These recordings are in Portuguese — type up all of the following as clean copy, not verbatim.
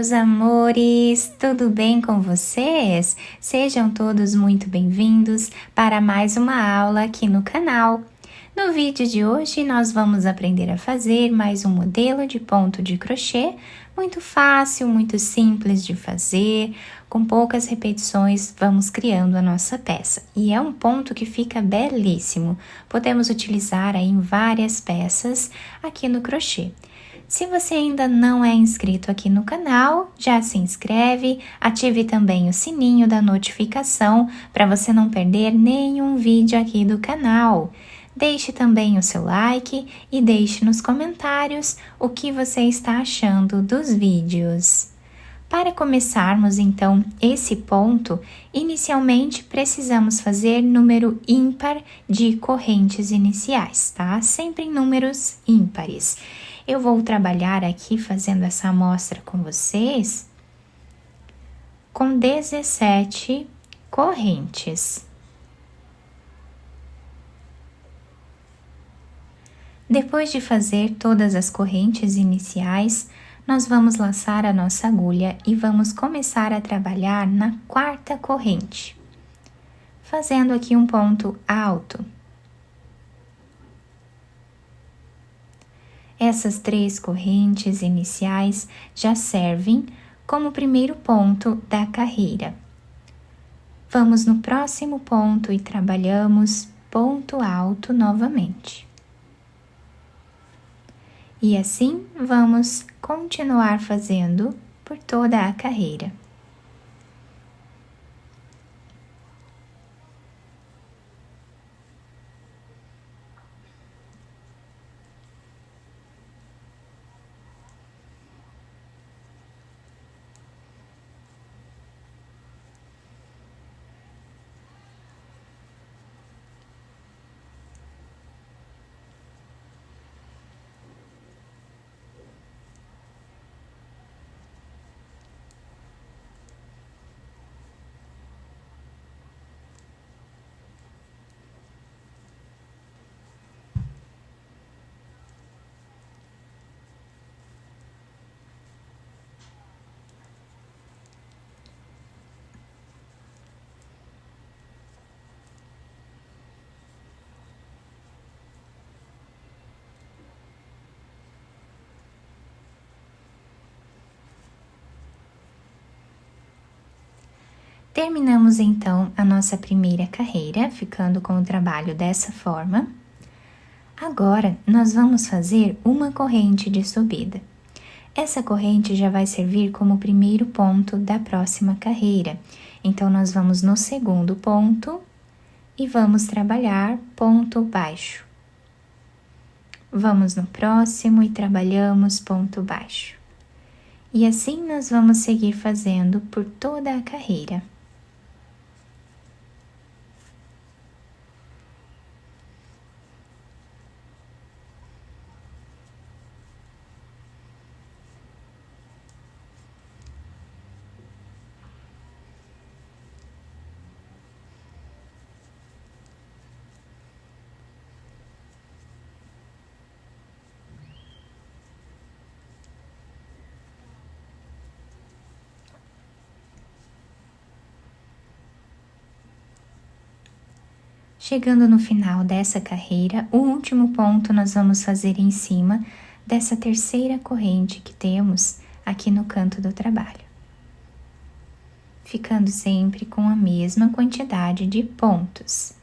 meus amores! Tudo bem com vocês? Sejam todos muito bem-vindos para mais uma aula aqui no canal. No vídeo de hoje, nós vamos aprender a fazer mais um modelo de ponto de crochê, muito fácil, muito simples de fazer, com poucas repetições, vamos criando a nossa peça. E é um ponto que fica belíssimo, podemos utilizar aí em várias peças aqui no crochê. Se você ainda não é inscrito aqui no canal, já se inscreve, ative também o sininho da notificação para você não perder nenhum vídeo aqui do canal. Deixe também o seu like e deixe nos comentários o que você está achando dos vídeos. Para começarmos então esse ponto, inicialmente precisamos fazer número ímpar de correntes iniciais, tá? Sempre em números ímpares. Eu vou trabalhar aqui fazendo essa amostra com vocês com 17 correntes. Depois de fazer todas as correntes iniciais, nós vamos laçar a nossa agulha e vamos começar a trabalhar na quarta corrente, fazendo aqui um ponto alto. Essas 3 correntes iniciais já servem como primeiro ponto da carreira. Vamos no próximo ponto e trabalhamos ponto alto novamente. E assim vamos continuar fazendo por toda a carreira. Terminamos então a nossa primeira carreira, ficando com o trabalho dessa forma. Agora, nós vamos fazer uma corrente de subida. Essa corrente já vai servir como primeiro ponto da próxima carreira. Então, nós vamos no segundo ponto e vamos trabalhar ponto baixo. Vamos no próximo e trabalhamos ponto baixo. E assim nós vamos seguir fazendo por toda a carreira. Chegando no final dessa carreira, o último ponto nós vamos fazer em cima dessa terceira corrente que temos aqui no canto do trabalho. Ficando sempre com a mesma quantidade de pontos.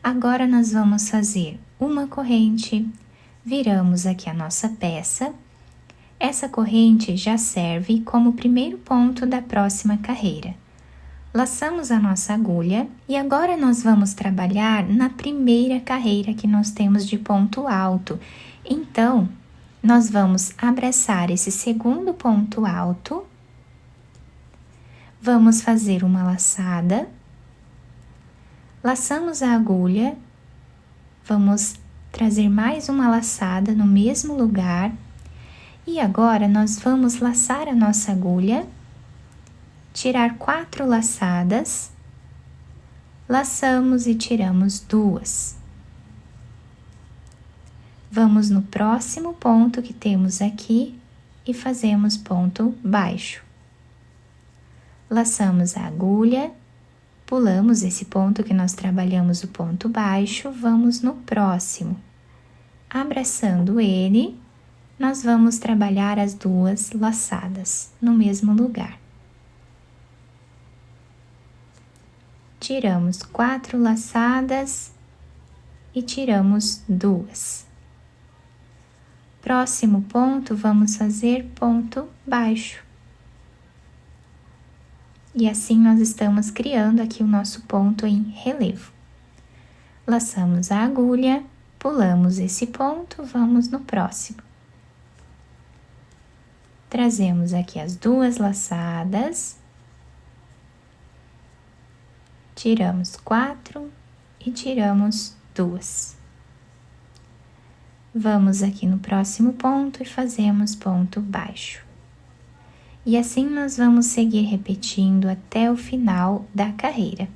Agora nós vamos fazer uma corrente, viramos aqui a nossa peça. Essa corrente já serve como primeiro ponto da próxima carreira. Laçamos a nossa agulha e agora nós vamos trabalhar na primeira carreira que nós temos de ponto alto. Então, nós vamos abraçar esse segundo ponto alto, vamos fazer uma laçada, laçamos a agulha, vamos trazer mais uma laçada no mesmo lugar e agora nós vamos laçar a nossa agulha, tirar 4 laçadas, laçamos e tiramos 2. Vamos no próximo ponto que temos aqui e fazemos ponto baixo. Laçamos a agulha, pulamos esse ponto que nós trabalhamos o ponto baixo, vamos no próximo. Abraçando ele, nós vamos trabalhar as duas laçadas no mesmo lugar. Tiramos 4 laçadas e tiramos 2. Próximo ponto, vamos fazer ponto baixo. E assim nós estamos criando aqui o nosso ponto em relevo. Laçamos a agulha, pulamos esse ponto, vamos no próximo. Trazemos aqui as 2 laçadas, tiramos 4 e tiramos 2. Vamos aqui no próximo ponto e fazemos ponto baixo. E assim nós vamos seguir repetindo até o final da carreira.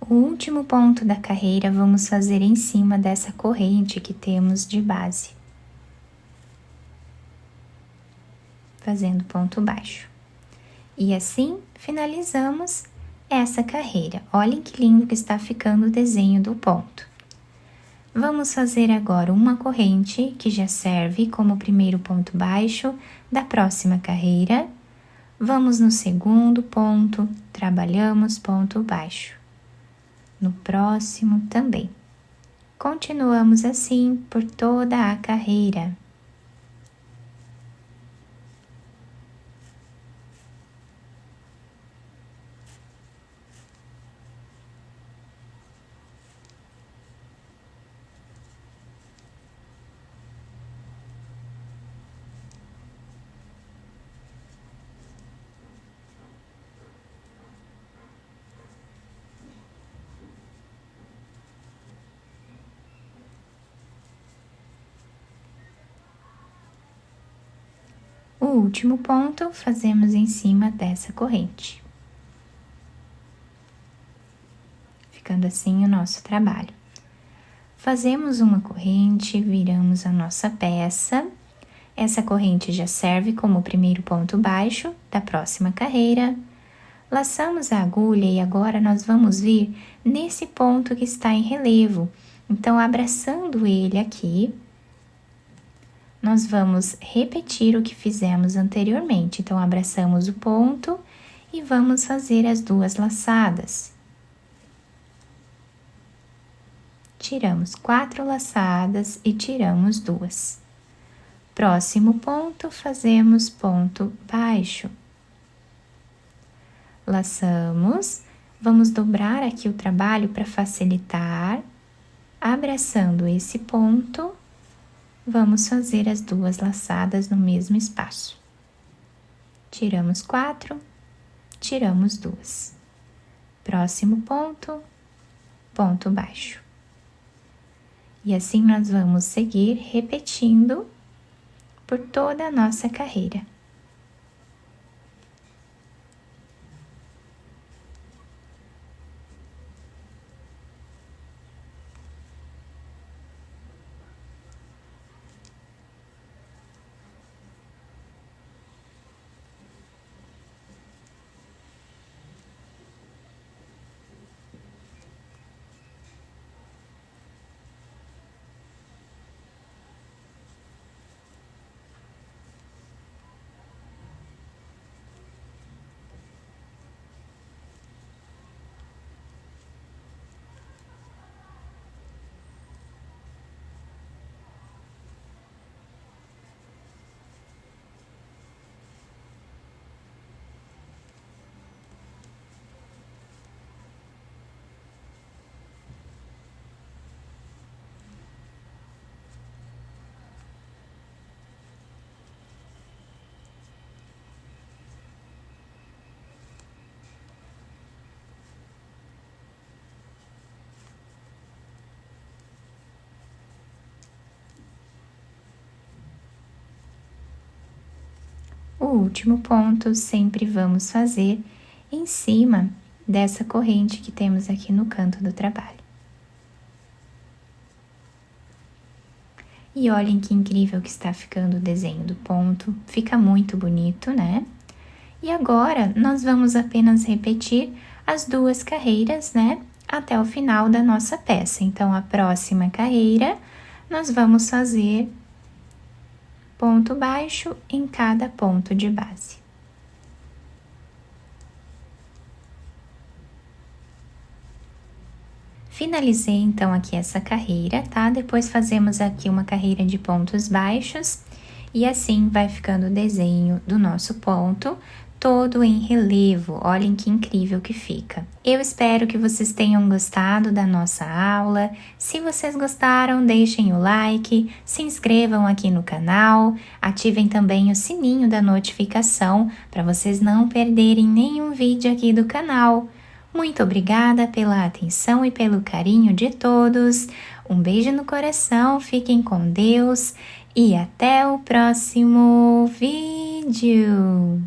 O último ponto da carreira vamos fazer em cima dessa corrente que temos de base. Fazendo ponto baixo. E assim finalizamos essa carreira. Olhem que lindo que está ficando o desenho do ponto. Vamos fazer agora uma corrente que já serve como primeiro ponto baixo da próxima carreira. Vamos no segundo ponto, trabalhamos ponto baixo. No próximo também. Continuamos assim por toda a carreira. O último ponto fazemos em cima dessa corrente. Ficando assim o nosso trabalho. Fazemos uma corrente, viramos a nossa peça. Essa corrente já serve como o primeiro ponto baixo da próxima carreira. Laçamos a agulha e agora nós vamos vir nesse ponto que está em relevo. Então, abraçando ele aqui, nós vamos repetir o que fizemos anteriormente. Então, abraçamos o ponto e vamos fazer as 2 laçadas. Tiramos 4 laçadas e tiramos 2. Próximo ponto, fazemos ponto baixo. Laçamos, vamos dobrar aqui o trabalho para facilitar. Abraçando esse ponto, vamos fazer as 2 laçadas no mesmo espaço. Tiramos 4, tiramos 2. Próximo ponto, ponto baixo. E assim nós vamos seguir repetindo por toda a nossa carreira. último ponto, sempre vamos fazer em cima dessa corrente que temos aqui no canto do trabalho. E olhem que incrível que está ficando o desenho do ponto, fica muito bonito, né? E agora, nós vamos apenas repetir as 2 carreiras, né? Até o final da nossa peça. Então, a próxima carreira, nós vamos fazer ponto baixo em cada ponto de base. Finalizei então aqui essa carreira, tá? Depois fazemos aqui uma carreira de pontos baixos e assim vai ficando o desenho do nosso ponto, todo em relevo. Olhem que incrível que fica. Eu espero que vocês tenham gostado da nossa aula. Se vocês gostaram, deixem o like, se inscrevam aqui no canal, ativem também o sininho da notificação para vocês não perderem nenhum vídeo aqui do canal. Muito obrigada pela atenção e pelo carinho de todos. Um beijo no coração, fiquem com Deus e até o próximo vídeo.